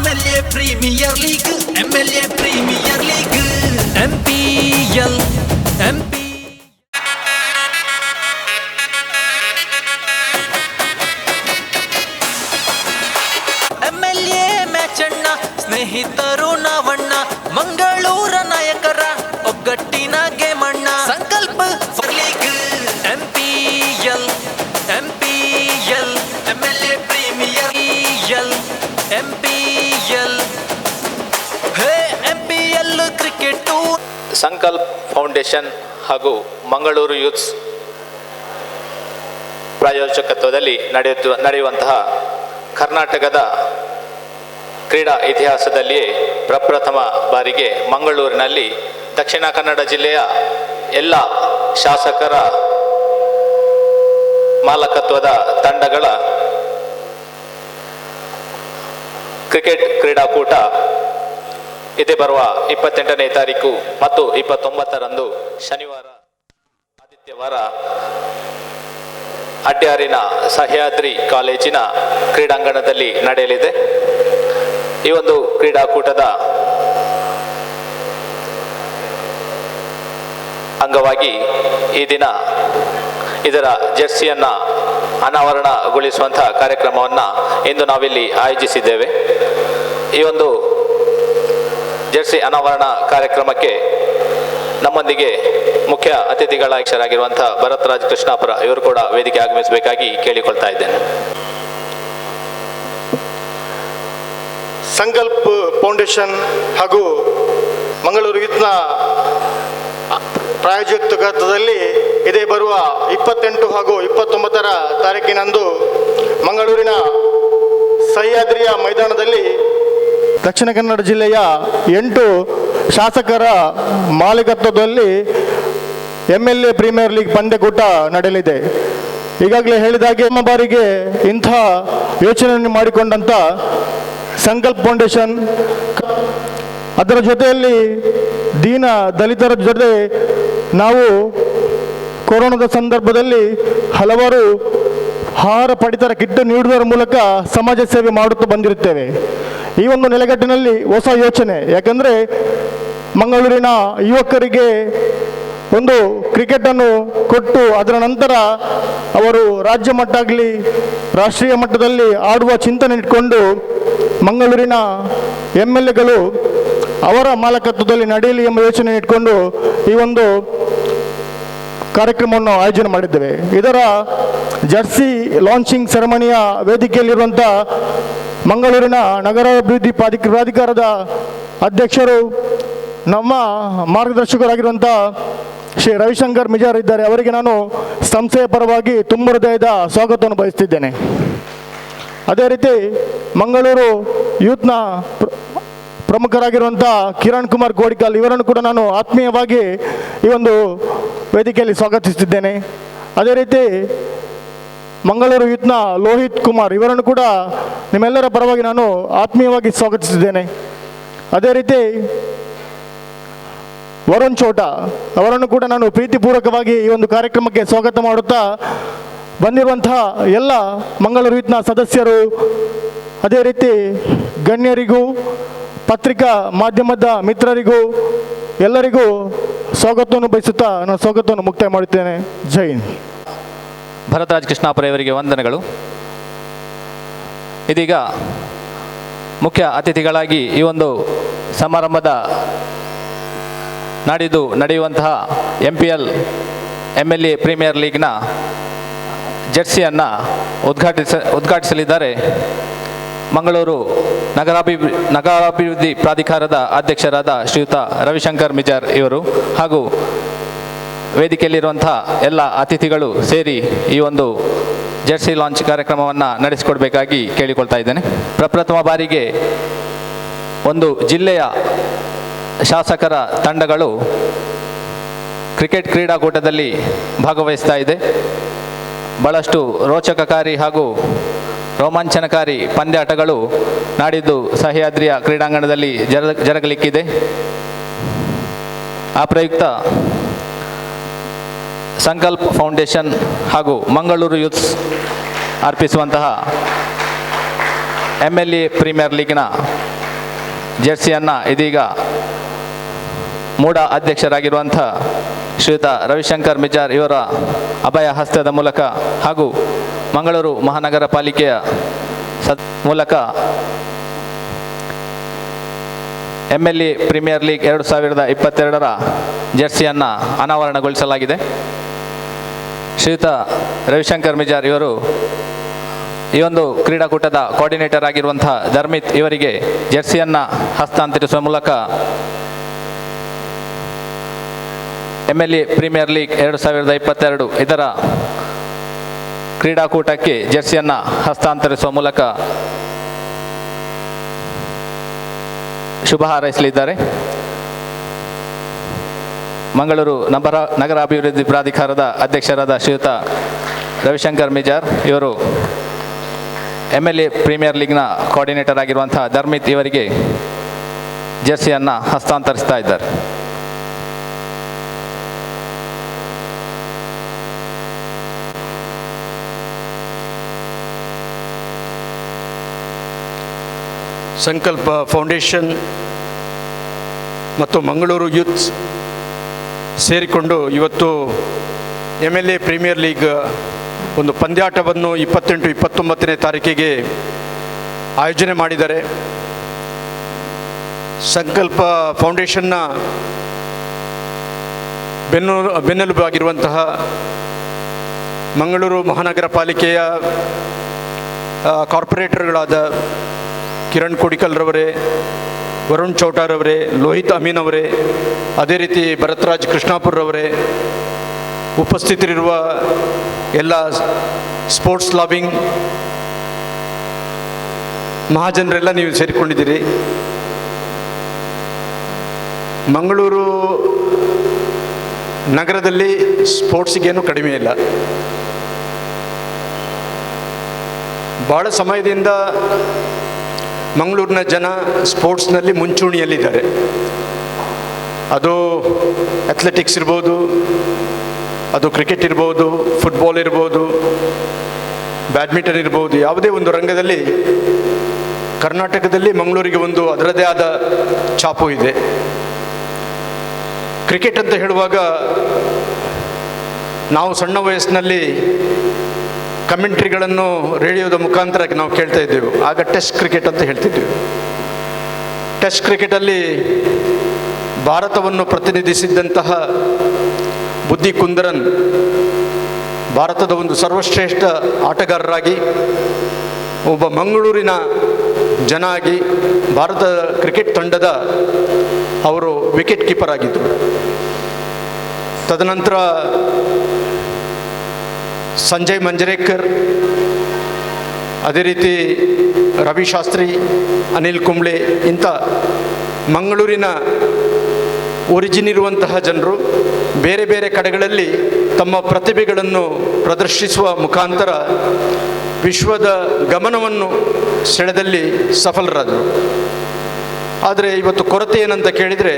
MLA Premier League, MLA Premier League, MPL, MP. MLA ಮ್ಯಾಚಣ್ಣ ಸ್ನೇಹಿತರು ನಾವಣ್ಣ ಮಂಗಳೂರ ನಾಯಕರ ಒಗ್ಗಟ್ಟಿನ ಗೇಮಣ್ಣ ಸಂಕಲ್ಪ league MPL, MPL, MLA Premier League, MPL, ಹೇ MPL cricket. Sankalp foundation ಹಾಗೂ Mangaluru youths ಪ್ರಾಯೋಜಕತ್ವದಲ್ಲಿ ನಡೆಯುವಂತಹ ಕರ್ನಾಟಕದ ಕ್ರೀಡಾ ಇತಿಹಾಸದಲ್ಲಿಯೇ ಪ್ರಪ್ರಥಮ ಬಾರಿಗೆ ಮಂಗಳೂರಿನಲ್ಲಿ ದಕ್ಷಿಣ ಕನ್ನಡ ಜಿಲ್ಲೆಯ ಎಲ್ಲ ಶಾಸಕರ ಮಾಲಕತ್ವದ ತಂಡಗಳ ಕ್ರಿಕೆಟ್ ಕ್ರೀಡಾಕೂಟ ಇದೇ ಬರುವ 28ನೇ ತಾರೀಕು ಮತ್ತು 29ರಂದು ಶನಿವಾರ ಆದಿತ್ಯವಾರ ಅಡ್ಯಾರಿನ ಸಹ್ಯಾದ್ರಿ ಕಾಲೇಜಿನ ಕ್ರೀಡಾಂಗಣದಲ್ಲಿ ನಡೆಯಲಿದೆ. ಈ ಒಂದು ಕ್ರೀಡಾಕೂಟದ ಅಂಗವಾಗಿ ಈ ದಿನ ಇದರ ಜೆರ್ಸಿಯನ್ನು ಅನಾವರಣಗೊಳಿಸುವಂತಹ ಕಾರ್ಯಕ್ರಮವನ್ನು ಇಂದು ನಾವಿಲ್ಲಿ ಆಯೋಜಿಸಿದ್ದೇವೆ. ಈ ಒಂದು ಜೆರ್ಸಿ ಅನಾವರಣ ಕಾರ್ಯಕ್ರಮಕ್ಕೆ ನಮ್ಮೊಂದಿಗೆ ಮುಖ್ಯ ಅತಿಥಿಗಳಾಗಿರುವಂತಹ ಭರತ್ರಾಜ್ ಕೃಷ್ಣಾಪುರ ಇವರು ಕೂಡ ವೇದಿಕೆ ಆಗಮಿಸಬೇಕಾಗಿ ಕೇಳಿಕೊಳ್ತಾ ಇದ್ದೇನೆ. ಸಂಕಲ್ಪ ಫೌಂಡೇಶನ್ ಹಾಗೂ ಮಂಗಳೂರು ಯೂತ್ನ ಪ್ರಾಯೋಜಕತ್ವದಲ್ಲಿ ಇದೇ ಬರುವ 28 ಹಾಗೂ 29ರ ತಾರೀಕಿನಂದು ಮಂಗಳೂರಿನ ಸಹ್ಯಾದ್ರಿಯ ಮೈದಾನದಲ್ಲಿ ದಕ್ಷಿಣ ಕನ್ನಡ ಜಿಲ್ಲೆಯ 8 ಶಾಸಕರ ಮಾಲೀಕತ್ವದಲ್ಲಿ MLA ಪ್ರೀಮಿಯರ್ ಲೀಗ್ ಪಂದ್ಯಕೂಟ ನಡೆಯಲಿದೆ. ಈಗಾಗಲೇ ಹೇಳಿದಾಗೆ ನಮ್ಮ ಬಾರಿಗೆ ಇಂಥ ಯೋಚನೆಯನ್ನು ಮಾಡಿಕೊಂಡಂಥ ಸಂಕಲ್ಪ ಫೌಂಡೇಶನ್ ಅದರ ಜೊತೆಯಲ್ಲಿ ದೀನ ದಲಿತರ ಜೊತೆ ನಾವು ಕೊರೋನಾದ ಸಂದರ್ಭದಲ್ಲಿ ಹಲವಾರು ಆಹಾರ ಪಡಿತರ ಕಿಟ್ ನೀಡುವುದರ ಮೂಲಕ ಸಮಾಜ ಸೇವೆ ಮಾಡುತ್ತಾ ಬಂದಿರುತ್ತೇವೆ. ಈ ಒಂದು ನೆಲೆಗಟ್ಟಿನಲ್ಲಿ ಹೊಸ ಯೋಚನೆ, ಯಾಕಂದರೆ ಮಂಗಳೂರಿನ ಯುವಕರಿಗೆ ಒಂದು ಕ್ರಿಕೆಟನ್ನು ಕೊಟ್ಟು ಅದರ ನಂತರ ಅವರು ರಾಜ್ಯ ಮಟ್ಟ ಆಗಲಿ ರಾಷ್ಟ್ರೀಯ ಮಟ್ಟದಲ್ಲಿ ಆಡುವ ಚಿಂತನೆ ಇಟ್ಕೊಂಡು ಮಂಗಳೂರಿನ MLAಗಳು ಅವರ ಮಾಲಕತ್ವದಲ್ಲಿ ನಡೆಯಲಿ ಎಂಬ ಯೋಚನೆ ಇಟ್ಕೊಂಡು ಈ ಒಂದು ಕಾರ್ಯಕ್ರಮವನ್ನು ಆಯೋಜನೆ ಮಾಡಿದ್ದೇವೆ. ಇದರ ಜರ್ಸಿ ಲಾಂಚಿಂಗ್ ಸೆರೆಮನಿಯ ವೇದಿಕೆಯಲ್ಲಿರುವಂಥ ಮಂಗಳೂರಿನ ನಗರಾಭಿವೃದ್ಧಿ ಪ್ರಾಧಿಕಾರದ ಅಧ್ಯಕ್ಷರು ನಮ್ಮ ಮಾರ್ಗದರ್ಶಕರಾಗಿರುವಂಥ ಶ್ರೀ ರವಿಶಂಕರ್ ಮಿಜಾರ್ ಇದ್ದಾರೆ. ಅವರಿಗೆ ನಾನು ಸಂಸ್ಥೆಯ ಪರವಾಗಿ ತುಂಬ ಹೃದಯದ ಸ್ವಾಗತವನ್ನು ಬಯಸ್ತಿದ್ದೇನೆ. ಅದೇ ರೀತಿ ಮಂಗಳೂರು ಯೂತ್ನ ಪ್ರಮುಖರಾಗಿರುವಂಥ ಕಿರಣ್ ಕುಮಾರ್ ಗೋಡಿಕಾಲ್ ಇವರನ್ನು ಕೂಡ ನಾನು ಆತ್ಮೀಯವಾಗಿ ಈ ಒಂದು ವೇದಿಕೆಯಲ್ಲಿ ಸ್ವಾಗತಿಸುತ್ತಿದ್ದೇನೆ. ಅದೇ ರೀತಿ ಮಂಗಳೂರು ಯೂತ್ನ ಲೋಹಿತ್ ಕುಮಾರ್ ಇವರನ್ನು ಕೂಡ ನಿಮ್ಮೆಲ್ಲರ ಪರವಾಗಿ ನಾನು ಆತ್ಮೀಯವಾಗಿ ಸ್ವಾಗತಿಸಿದ್ದೇನೆ. ಅದೇ ರೀತಿ ವರುಣ್ ಚೋಟಾ ಅವರನ್ನು ಕೂಡ ನಾನು ಪ್ರೀತಿಪೂರ್ವಕವಾಗಿ ಈ ಒಂದು ಕಾರ್ಯಕ್ರಮಕ್ಕೆ ಸ್ವಾಗತ ಮಾಡುತ್ತಾ ಬಂದಿರುವಂತಹ ಎಲ್ಲ ಮಂಗಳೂರು ಯೂತ್ನ ಸದಸ್ಯರು, ಅದೇ ರೀತಿ ಗಣ್ಯರಿಗೂ ಪತ್ರಿಕಾ ಮಾಧ್ಯಮದ ಮಿತ್ರರಿಗೂ ಎಲ್ಲರಿಗೂ ಸ್ವಾಗತವನ್ನು ಬಯಸುತ್ತಾ ನಾನು ಸ್ವಾಗತವನ್ನು ಮುಕ್ತಾಯ ಮಾಡುತ್ತೇನೆ. ಜೈ ಹಿಂದ್. ಭರತ್ರಾಜ್ ಕೃಷ್ಣಾಪುರ ಇವರಿಗೆ ವಂದನೆಗಳು. ಇದೀಗ ಮುಖ್ಯ ಅತಿಥಿಗಳಾಗಿ ಈ ಒಂದು ಸಮಾರಂಭದ ನಾಡಿದ್ದು ನಡೆಯುವಂತಹ MLA ಪ್ರೀಮಿಯರ್ ಲೀಗ್ನ ಜೆರ್ಸಿಯನ್ನು ಉದ್ಘಾಟಿಸಲಿದ್ದಾರೆ ಮಂಗಳೂರು ನಗರಾಭಿವೃದ್ಧಿ ಪ್ರಾಧಿಕಾರದ ಅಧ್ಯಕ್ಷರಾದ ಶ್ರೀಯುತ ರವಿಶಂಕರ್ ಮಿಜಾರ್ ಇವರು ಹಾಗೂ ವೇದಿಕೆಯಲ್ಲಿರುವಂಥ ಎಲ್ಲ ಅತಿಥಿಗಳು ಸೇರಿ ಈ ಒಂದು ಜೆರ್ಸಿ ಲಾಂಚ್ ಕಾರ್ಯಕ್ರಮವನ್ನು ನಡೆಸಿಕೊಡಬೇಕಾಗಿ ಕೇಳಿಕೊಳ್ತಾ ಇದ್ದೇನೆ. ಪ್ರಪ್ರಥಮ ಬಾರಿಗೆ ಒಂದು ಜಿಲ್ಲೆಯ ಶಾಸಕರ ತಂಡಗಳು ಕ್ರಿಕೆಟ್ ಕ್ರೀಡಾಕೂಟದಲ್ಲಿ ಭಾಗವಹಿಸ್ತಾ ಇದೆ. ಬಹಳಷ್ಟು ರೋಚಕಕಾರಿ ಹಾಗೂ ರೋಮಾಂಚನಕಾರಿ ಪಂದ್ಯಾಟಗಳು ನಾಡಿದ್ದು ಸಹ್ಯಾದ್ರಿಯ ಕ್ರೀಡಾಂಗಣದಲ್ಲಿ ಜರಗಲಿಕ್ಕಿದೆ. ಆ ಪ್ರಯುಕ್ತ ಸಂಕಲ್ಪ ಫೌಂಡೇಶನ್ ಹಾಗೂ ಮಂಗಳೂರು ಯೂತ್ಸ್ ಅರ್ಪಿಸುವಂತಹ MLA ಪ್ರೀಮಿಯರ್ ಲೀಗ್ನ ಜೆರ್ಸಿಯನ್ನು ಇದೀಗ ಮೂಡ ಅಧ್ಯಕ್ಷರಾಗಿರುವಂಥ ಶ್ರೀಯುತ ರವಿಶಂಕರ್ ಮಿಜಾರ್ ಇವರ ಅಭಯ ಹಸ್ತದ ಮೂಲಕ ಹಾಗೂ ಮಂಗಳೂರು ಮಹಾನಗರ ಪಾಲಿಕೆಯ ಮೂಲಕ MLE ಪ್ರೀಮಿಯರ್ ಲೀಗ್ 2022ರ ಜೆರ್ಸಿಯನ್ನು ಅನಾವರಣಗೊಳಿಸಲಾಗಿದೆ. ಶ್ರೀಯುತ ರವಿಶಂಕರ್ ಮಿಜಾರ್ ಇವರು ಈ ಒಂದು ಕ್ರೀಡಾಕೂಟದ ಕೋಆರ್ಡಿನೇಟರ್ ಆಗಿರುವಂತಹ ಧರ್ಮಿತ್ ಇವರಿಗೆ ಜೆರ್ಸಿಯನ್ನು ಹಸ್ತಾಂತರಿಸುವ ಮೂಲಕ MLE ಪ್ರೀಮಿಯರ್ ಲೀಗ್ 2022 ಇದರ ಕ್ರೀಡಾಕೂಟಕ್ಕೆ ಜೆರ್ಸಿಯನ್ನು ಹಸ್ತಾಂತರಿಸುವ ಮೂಲಕ ಶುಭ ಹಾರೈಸಲಿದ್ದಾರೆ. ಮಂಗಳೂರು ನಗರ ಅಭಿವೃದ್ಧಿ ಪ್ರಾಧಿಕಾರದ ಅಧ್ಯಕ್ಷರಾದ ಶ್ರೀಯುತ ರವಿಶಂಕರ್ ಮಿಜಾರ್ ಇವರು MLE ಪ್ರೀಮಿಯರ್ ಲೀಗ್ನ ಕೋಆರ್ಡಿನೇಟರ್ ಆಗಿರುವಂತಹ ಧರ್ಮಿತ್ ಇವರಿಗೆ ಜೆರ್ಸಿಯನ್ನು ಹಸ್ತಾಂತರಿಸ್ತಾ ಇದ್ದಾರೆ. ಸಂಕಲ್ಪ ಫೌಂಡೇಶನ್ ಮತ್ತು ಮಂಗಳೂರು ಯೂತ್ಸ್ ಸೇರಿಕೊಂಡು ಇವತ್ತು MLE ಪ್ರೀಮಿಯರ್ ಲೀಗ್ ಒಂದು ಪಂದ್ಯಾಟವನ್ನು 28-29ನೇ ತಾರೀಕಿಗೆ ಆಯೋಜನೆ ಮಾಡಿದ್ದಾರೆ. ಸಂಕಲ್ಪ ಫೌಂಡೇಶನ್ನ ಬೆನ್ನೆಲುಬು ಆಗಿರುವಂತಹ ಮಂಗಳೂರು ಮಹಾನಗರ ಪಾಲಿಕೆಯ ಕಾರ್ಪೊರೇಟರ್ಗಳಾದ ಕಿರಣ್ ಕೋಡಿಕಲ್ರವರೇ, ವರುಣ್ ಚೌಟಾರವರೇ, ಲೋಹಿತ್ ಅಮೀನ್ ಅವರೇ, ಅದೇ ರೀತಿ ಭರತ್ರಾಜ್ ಕೃಷ್ಣಾಪುರ್ರವರೇ, ಉಪಸ್ಥಿತರಿರುವ ಎಲ್ಲ ಸ್ಪೋರ್ಟ್ಸ್ ಲಾಬಿಂಗ್ ಮಹಾಜನರೆಲ್ಲ ನೀವು ಸೇರಿಕೊಂಡಿದ್ದೀರಿ. ಮಂಗಳೂರು ನಗರದಲ್ಲಿ ಸ್ಪೋರ್ಟ್ಸಿಗೇನು ಕಡಿಮೆ ಇಲ್ಲ. ಭಾಳ ಸಮಯದಿಂದ ಮಂಗಳೂರಿನ ಜನ ಸ್ಪೋರ್ಟ್ಸ್ನಲ್ಲಿ ಮುಂಚೂಣಿಯಲ್ಲಿದ್ದಾರೆ. ಅದು ಅಥ್ಲೆಟಿಕ್ಸ್ ಇರ್ಬೋದು, ಅದು ಕ್ರಿಕೆಟ್ ಇರ್ಬೋದು, ಫುಟ್ಬಾಲ್ ಇರ್ಬೋದು, ಬ್ಯಾಡ್ಮಿಂಟನ್ ಇರ್ಬೋದು, ಯಾವುದೇ ಒಂದು ರಂಗದಲ್ಲಿ ಕರ್ನಾಟಕದಲ್ಲಿ ಮಂಗಳೂರಿಗೆ ಒಂದು ಅದರದೇ ಆದ ಛಾಪು ಇದೆ. ಕ್ರಿಕೆಟ್ ಅಂತ ಹೇಳುವಾಗ ನಾವು ಸಣ್ಣ ವಯಸ್ಸಿನಲ್ಲಿ ಕಮೆಂಟ್ರಿಗಳನ್ನು ರೇಡಿಯೋದ ಮುಖಾಂತರ ನಾವು ಕೇಳ್ತಾ ಇದ್ದೆವು. ಆಗ ಟೆಸ್ಟ್ ಕ್ರಿಕೆಟ್ ಅಂತ ಹೇಳ್ತಿದ್ದೆವು. ಟೆಸ್ಟ್ ಕ್ರಿಕೆಟಲ್ಲಿ ಭಾರತವನ್ನು ಪ್ರತಿನಿಧಿಸಿದ್ದಂತಹ ಬುದ್ಧಿ ಕುಂದರನ್ ಭಾರತದ ಒಂದು ಸರ್ವಶ್ರೇಷ್ಠ ಆಟಗಾರರಾಗಿ, ಒಬ್ಬ ಮಂಗಳೂರಿನ ಜನ ಆಗಿ ಭಾರತ ಕ್ರಿಕೆಟ್ ತಂಡದ ಅವರು ವಿಕೆಟ್ ಕೀಪರ್ ಆಗಿದ್ದರು. ತದನಂತರ ಸಂಜಯ್ ಮಂಜರೇಕರ್, ಅದೇ ರೀತಿ ರವಿ ಶಾಸ್ತ್ರಿ, ಅನಿಲ್ ಕುಂಬ್ಳೆ, ಇಂಥ ಮಂಗಳೂರಿನ ಒರಿಜಿನ್ ಇರುವಂತಹ ಜನರು ಬೇರೆ ಬೇರೆ ಕಡೆಗಳಲ್ಲಿ ತಮ್ಮ ಪ್ರತಿಭೆಗಳನ್ನು ಪ್ರದರ್ಶಿಸುವ ಮುಖಾಂತರ ವಿಶ್ವದ ಗಮನವನ್ನು ಸೆಳೆದಲ್ಲಿ ಸಫಲರಾದರು. ಆದರೆ ಇವತ್ತು ಕೊರತೆ ಏನಂತ ಕೇಳಿದರೆ,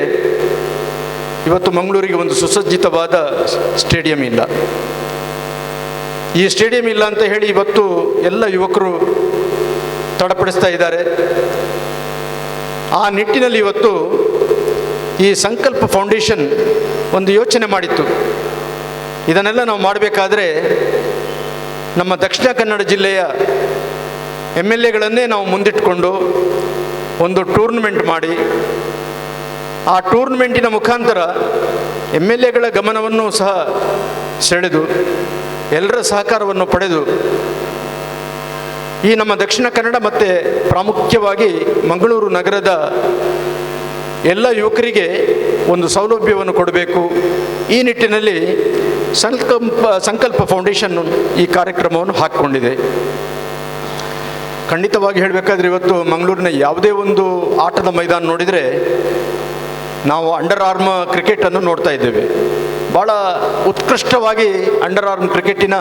ಇವತ್ತು ಮಂಗಳೂರಿಗೆ ಒಂದು ಸುಸಜ್ಜಿತವಾದ ಸ್ಟೇಡಿಯಂ ಇಲ್ಲ. ಈ ಸ್ಟೇಡಿಯಂ ಇಲ್ಲ ಅಂತ ಹೇಳಿ ಇವತ್ತು ಎಲ್ಲ ಯುವಕರು ತಡಪಡಿಸ್ತಾ ಇದ್ದಾರೆ. ಆ ನಿಟ್ಟಿನಲ್ಲಿ ಇವತ್ತು ಈ ಸಂಕಲ್ಪ ಫೌಂಡೇಶನ್ ಒಂದು ಯೋಚನೆ ಮಾಡಿತ್ತು. ಇದನ್ನೆಲ್ಲ ನಾವು ಮಾಡಬೇಕಾದ್ರೆ ನಮ್ಮ ದಕ್ಷಿಣ ಕನ್ನಡ ಜಿಲ್ಲೆಯ MLAಗಳನ್ನೇ ನಾವು ಮುಂದಿಟ್ಟುಕೊಂಡು ಒಂದು ಟೂರ್ನಮೆಂಟ್ ಮಾಡಿ, ಆ ಟೂರ್ನಮೆಂಟಿನ ಮುಖಾಂತರ MLAಗಳ ಗಮನವನ್ನು ಸಹ ಸೆಳೆದು ಎಲ್ಲರ ಸಹಕಾರವನ್ನು ಪಡೆದು ಈ ನಮ್ಮ ದಕ್ಷಿಣ ಕನ್ನಡ ಮತ್ತು ಪ್ರಾಮುಖ್ಯವಾಗಿ ಮಂಗಳೂರು ನಗರದ ಎಲ್ಲ ಯುವಕರಿಗೆ ಒಂದು ಸೌಲಭ್ಯವನ್ನು ಕೊಡಬೇಕು. ಈ ನಿಟ್ಟಿನಲ್ಲಿ ಸಂಕಲ್ಪ ಫೌಂಡೇಶನ್ ಈ ಕಾರ್ಯಕ್ರಮವನ್ನು ಹಾಕಿಕೊಂಡಿದೆ. ಖಂಡಿತವಾಗಿ ಹೇಳಬೇಕಾದ್ರೆ ಇವತ್ತು ಮಂಗಳೂರಿನ ಯಾವುದೇ ಒಂದು ಆಟದ ಮೈದಾನ ನೋಡಿದರೆ ನಾವು ಅಂಡರ್ ಆರ್ಮ್ ಕ್ರಿಕೆಟನ್ನು ನೋಡ್ತಾ ಇದ್ದೇವೆ. ಭಾಳ ಉತ್ಕೃಷ್ಟವಾಗಿ ಅಂಡರ್ ಆರ್ಮ್ ಕ್ರಿಕೆಟಿನ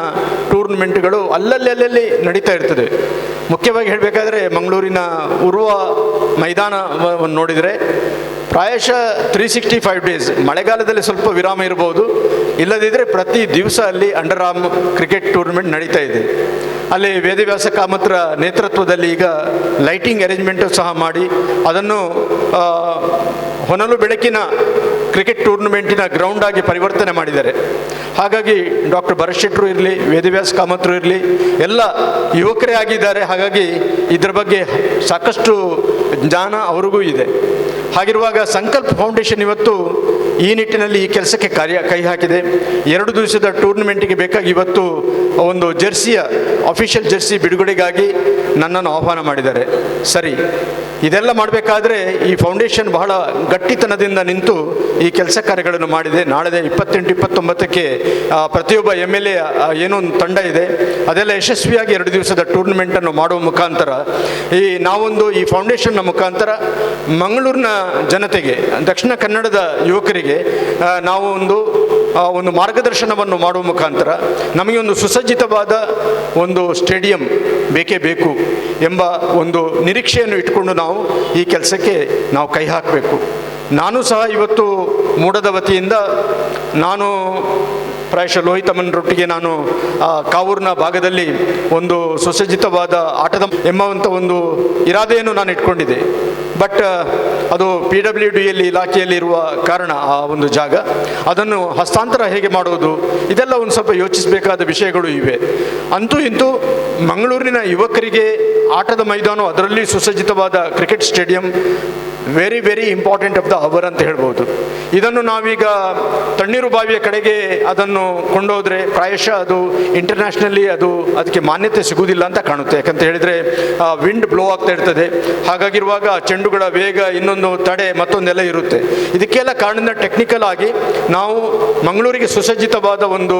ಟೂರ್ನಮೆಂಟ್ಗಳು ಅಲ್ಲಲ್ಲಿ ನಡೀತಾ ಇರ್ತದೆ. ಮುಖ್ಯವಾಗಿ ಹೇಳಬೇಕಾದ್ರೆ ಮಂಗಳೂರಿನ ಉರ್ವ ಮೈದಾನವನ್ನು ನೋಡಿದರೆ ಪ್ರಾಯಶಃ 365 ಡೇಸ್, ಮಳೆಗಾಲದಲ್ಲಿ ಸ್ವಲ್ಪ ವಿರಾಮ ಇರ್ಬೋದು, ಇಲ್ಲದಿದ್ದರೆ ಪ್ರತಿ ದಿವಸ ಅಲ್ಲಿ ಅಂಡರ್ ಆರ್ಮ್ ಕ್ರಿಕೆಟ್ ಟೂರ್ನಮೆಂಟ್ ನಡೀತಾ ಇದೆ. ಅಲ್ಲಿ ವೇದವ್ಯಾಸ ಕಾಮತ್ರ ನೇತೃತ್ವದಲ್ಲಿ ಈಗ ಲೈಟಿಂಗ್ ಅರೇಂಜ್ಮೆಂಟು ಸಹ ಮಾಡಿ ಅದನ್ನು ಹೊನಲು ಬೆಳಕಿನ ಕ್ರಿಕೆಟ್ ಟೂರ್ನಮೆಂಟಿನ ಗ್ರೌಂಡ್ ಆಗಿ ಪರಿವರ್ತನೆ ಮಾಡಿದ್ದಾರೆ. ಹಾಗಾಗಿ ಡಾಕ್ಟರ್ ಭರತ್ ಶೆಟ್ಟರು ಇರಲಿ, ವೇದವ್ಯಾಸ ಕಾಮತ್ರು ಇರಲಿ, ಎಲ್ಲ ಯುವಕರೇ ಆಗಿದ್ದಾರೆ. ಹಾಗಾಗಿ ಇದರ ಬಗ್ಗೆ ಸಾಕಷ್ಟು ಜ್ಞಾನ ಅವ್ರಿಗೂ ಇದೆ. ಹಾಗಿರುವಾಗ ಸಂಕಲ್ಪ ಫೌಂಡೇಶನ್ ಇವತ್ತು ಈ ನಿಟ್ಟಿನಲ್ಲಿ ಈ ಕೆಲಸಕ್ಕೆ ಕೈ ಹಾಕಿದೆ. 2 ದಿವಸದ ಟೂರ್ನಮೆಂಟಿಗೆ ಬೇಕಾಗಿ ಇವತ್ತು ಒಂದು ಜೆರ್ಸಿಯ ಅಫಿಷಿಯಲ್ ಜೆರ್ಸಿ ಬಿಡುಗಡೆಗಾಗಿ ನನ್ನನ್ನು ಆಹ್ವಾನ ಮಾಡಿದ್ದಾರೆ. ಸರಿ, ಇದೆಲ್ಲ ಮಾಡಬೇಕಾದ್ರೆ ಈ ಫೌಂಡೇಶನ್ ಬಹಳ ಗಟ್ಟಿತನದಿಂದ ನಿಂತು ಈ ಕೆಲಸ ಕಾರ್ಯಗಳನ್ನು ಮಾಡಿದೆ. ನಾಳೆ 28, 29ಕ್ಕೆ ಪ್ರತಿಯೊಬ್ಬ MLA ಏನೋ ಒಂದು ತಂಡ ಇದೆ, ಅದೆಲ್ಲ ಯಶಸ್ವಿಯಾಗಿ 2 ದಿವಸದ ಟೂರ್ನಮೆಂಟನ್ನು ಮಾಡುವ ಮುಖಾಂತರ ಈ ಫೌಂಡೇಶನ್ನ ಮುಖಾಂತರ ಮಂಗಳೂರಿನ ಜನತೆಗೆ, ದಕ್ಷಿಣ ಕನ್ನಡದ ಯುವಕರಿಗೆ ನಾವು ಒಂದು ಮಾರ್ಗದರ್ಶನವನ್ನು ಮಾಡುವ ಮುಖಾಂತರ ನಮಗೆ ಒಂದು ಸುಸಜ್ಜಿತವಾದ ಒಂದು ಸ್ಟೇಡಿಯಂ ಬೇಕೇ ಬೇಕು ಎಂಬ ಒಂದು ನಿರೀಕ್ಷೆಯನ್ನು ಇಟ್ಟುಕೊಂಡು ನಾವು ಈ ಕೆಲಸಕ್ಕೆ ನಾವು ಕೈ ಹಾಕಬೇಕು. ನಾನು ಸಹ ಇವತ್ತು ಮೂಡದ ವತಿಯಿಂದ ಪ್ರಾಯಶಃ ಲೋಹಿತಮ್ಮನರೊಟ್ಟಿಗೆ ನಾನು ಕಾವೂರಿನ ಭಾಗದಲ್ಲಿ ಒಂದು ಸುಸಜ್ಜಿತವಾದ ಆಟದ ಎಂಬಂಥ ಒಂದು ಇರಾದೆಯನ್ನು ನಾನು ಇಟ್ಕೊಂಡಿದ್ದೆ. ಬಟ್ ಅದು PWDಯಲ್ಲಿ ಇಲಾಖೆಯಲ್ಲಿರುವ ಕಾರಣ ಆ ಒಂದು ಜಾಗ ಅದನ್ನು ಹಸ್ತಾಂತರ ಹೇಗೆ ಮಾಡೋದು, ಇದೆಲ್ಲ ಒಂದು ಸ್ವಲ್ಪ ಯೋಚಿಸಬೇಕಾದ ವಿಷಯಗಳು ಇವೆ. ಅಂತೂ ಇಂತೂ ಮಂಗಳೂರಿನ ಯುವಕರಿಗೆ ಆಟದ ಮೈದಾನ, ಅದರಲ್ಲಿ ಸುಸಜ್ಜಿತವಾದ cricket stadium very very important of the hour ಅಂತ ಹೇಳ್ಬೋದು. ಇದನ್ನು ನಾವೀಗ ತಣ್ಣೀರು ಬಾವಿಯ ಕಡೆಗೆ ಅದನ್ನು ಕೊಂಡೋದ್ರೆ ಪ್ರಾಯಶಃ ಅದು ಇಂಟರ್ನ್ಯಾಷನಲಿ ಅದಕ್ಕೆ ಮಾನ್ಯತೆ ಸಿಗುವುದಿಲ್ಲ ಅಂತ ಕಾಣುತ್ತೆ. ಯಾಕಂತ ಹೇಳಿದರೆ ವಿಂಡ್ ಬ್ಲೋ ಆಗ್ತಾ ಇರ್ತದೆ. ಹಾಗಾಗಿರುವಾಗ ಚೆಂಡುಗಳ ವೇಗ, ಇನ್ನೊಂದು ತಡೆ, ಮತ್ತೊಂದೆಲ್ಲ ಇರುತ್ತೆ. ಇದಕ್ಕೆಲ್ಲ ಕಾರಣದಿಂದ ಟೆಕ್ನಿಕಲ್ ಆಗಿ ನಾವು ಮಂಗಳೂರಿಗೆ ಸುಸಜ್ಜಿತವಾದ ಒಂದು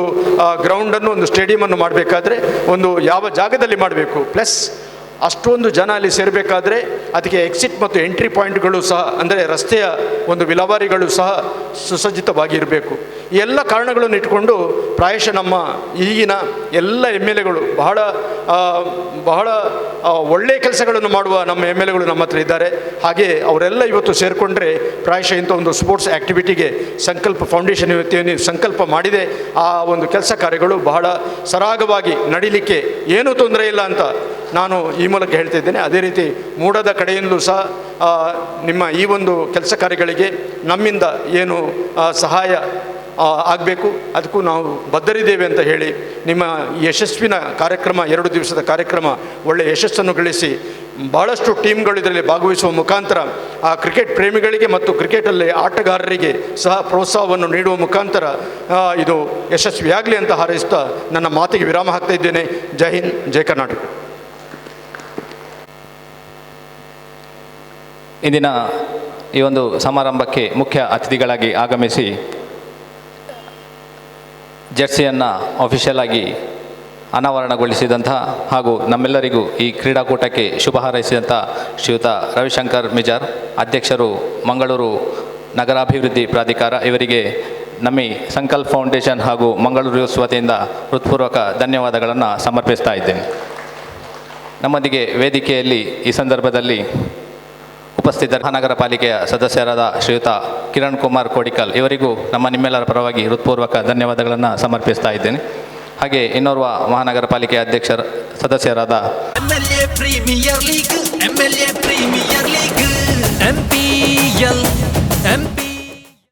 ಗ್ರೌಂಡನ್ನು, ಒಂದು ಸ್ಟೇಡಿಯಮನ್ನು ಮಾಡಬೇಕಾದ್ರೆ ಒಂದು ಯಾವ ಜಾಗದಲ್ಲಿ ಮಾಡಬೇಕು, ಪ್ಲಸ್ ಅಷ್ಟೊಂದು ಜನ ಅಲ್ಲಿ ಸೇರಬೇಕಾದ್ರೆ ಅದಕ್ಕೆ ಎಕ್ಸಿಟ್ ಮತ್ತು ಎಂಟ್ರಿ ಪಾಯಿಂಟ್ಗಳು ಸಹ, ಅಂದರೆ ರಸ್ತೆಯ ಒಂದು ವಿಲಾವಾರಿಗಳು ಸಹ ಸುಸಜ್ಜಿತವಾಗಿ ಇರಬೇಕು. ಈ ಎಲ್ಲ ಕಾರಣಗಳನ್ನು ಇಟ್ಕೊಂಡು ಪ್ರಾಯಶಃ ನಮ್ಮ ಈಗಿನ ಎಲ್ಲ MLAಗಳು ಬಹಳ ಒಳ್ಳೆಯ ಕೆಲಸಗಳನ್ನು ಮಾಡುವ ನಮ್ಮ MLAಗಳು ನಮ್ಮ ಹತ್ರ ಇದ್ದಾರೆ. ಹಾಗೆ ಅವರೆಲ್ಲ ಇವತ್ತು ಸೇರಿಕೊಂಡ್ರೆ ಪ್ರಾಯಶಃ ಇಂಥ ಒಂದು ಸ್ಪೋರ್ಟ್ಸ್ ಆ್ಯಕ್ಟಿವಿಟಿಗೆ ಸಂಕಲ್ಪ ಫೌಂಡೇಶನ್ ಇವತ್ತೇನು ಸಂಕಲ್ಪ ಮಾಡಿದೆ, ಆ ಒಂದು ಕೆಲಸ ಕಾರ್ಯಗಳು ಬಹಳ ಸರಾಗವಾಗಿ ನಡೀಲಿಕ್ಕೆ ಏನೂ ತೊಂದರೆ ಇಲ್ಲ ಅಂತ ನಾನು ಈ ಮೂಲಕ ಹೇಳ್ತಿದ್ದೇನೆ. ಅದೇ ರೀತಿ ಮೂಡದ ಕಡೆಯಿಂದಲೂ ಸಹ ನಿಮ್ಮ ಈ ಒಂದು ಕೆಲಸ ಕಾರ್ಯಗಳಿಗೆ ನಮ್ಮಿಂದ ಏನು ಸಹಾಯ ಆಗಬೇಕು ಅದಕ್ಕೂ ನಾವು ಬದ್ಧರಿದ್ದೇವೆ ಅಂತ ಹೇಳಿ, ನಿಮ್ಮ ಯಶಸ್ವಿನ ಕಾರ್ಯಕ್ರಮ, 2 ದಿವಸದ ಕಾರ್ಯಕ್ರಮ ಒಳ್ಳೆಯ ಯಶಸ್ಸನ್ನು ಗಳಿಸಿ ಭಾಳಷ್ಟು ಟೀಮ್ಗಳು ಇದರಲ್ಲಿ ಭಾಗವಹಿಸುವ ಮುಖಾಂತರ ಆ ಕ್ರಿಕೆಟ್ ಪ್ರೇಮಿಗಳಿಗೆ ಮತ್ತು ಕ್ರಿಕೆಟಲ್ಲಿ ಆಟಗಾರರಿಗೆ ಸಹ ಪ್ರೋತ್ಸಾಹವನ್ನು ನೀಡುವ ಮುಖಾಂತರ ಇದು ಯಶಸ್ವಿಯಾಗಲಿ ಅಂತ ಹಾರೈಸ್ತಾ ನನ್ನ ಮಾತಿಗೆ ವಿರಾಮ ಹಾಕ್ತಾ ಇದ್ದೇನೆ. ಜೈ ಹಿಂದ್, ಜೈ ಕರ್ನಾಟಕ. ಇಂದಿನ ಈ ಒಂದು ಸಮಾರಂಭಕ್ಕೆ ಮುಖ್ಯ ಅತಿಥಿಗಳಾಗಿ ಆಗಮಿಸಿ ಜೆರ್ಸಿಯನ್ನು ಅಫಿಷಿಯಲ್ ಆಗಿ ಅನಾವರಣಗೊಳಿಸಿದಂಥ ಹಾಗೂ ನಮ್ಮೆಲ್ಲರಿಗೂ ಈ ಕ್ರೀಡಾಕೂಟಕ್ಕೆ ಶುಭ ಹಾರೈಸಿದಂಥ ಶ್ರೀಯುತ ರವಿಶಂಕರ್ ಮಿಜಾರ್, ಅಧ್ಯಕ್ಷರು ಮಂಗಳೂರು ನಗರಾಭಿವೃದ್ಧಿ ಪ್ರಾಧಿಕಾರ, ಇವರಿಗೆ ನಮ್ಮ ಸಂಕಲ್ಪ ಫೌಂಡೇಶನ್ ಹಾಗೂ ಮಂಗಳೂರು ಯೂಸ್ ವತಿಯಿಂದ ಹೃತ್ಪೂರ್ವಕ ಧನ್ಯವಾದಗಳನ್ನು ಸಮರ್ಪಿಸ್ತಾ ಇದ್ದೇನೆ. ನಮ್ಮೊಂದಿಗೆ ವೇದಿಕೆಯಲ್ಲಿ ಈ ಸಂದರ್ಭದಲ್ಲಿ ಉಪಸ್ಥಿತ ಮಹಾನಗರ ಪಾಲಿಕೆಯ ಸದಸ್ಯರಾದ ಶ್ರೀಯುತ ಕಿರಣ್ ಕುಮಾರ್ ಕೋಡಿಕಲ್, ಇವರಿಗೂ ನಿಮ್ಮೆಲ್ಲರ ಪರವಾಗಿ ಹೃತ್ಪೂರ್ವಕ ಧನ್ಯವಾದಗಳನ್ನು ಸಮರ್ಪಿಸ್ತಾ ಇದ್ದೇನೆ. ಹಾಗೆ ಇನ್ನೋರ್ವ ಮಹಾನಗರ ಪಾಲಿಕೆಯ ಸದಸ್ಯರಾದ MLA premier league, MLA premier league, MPL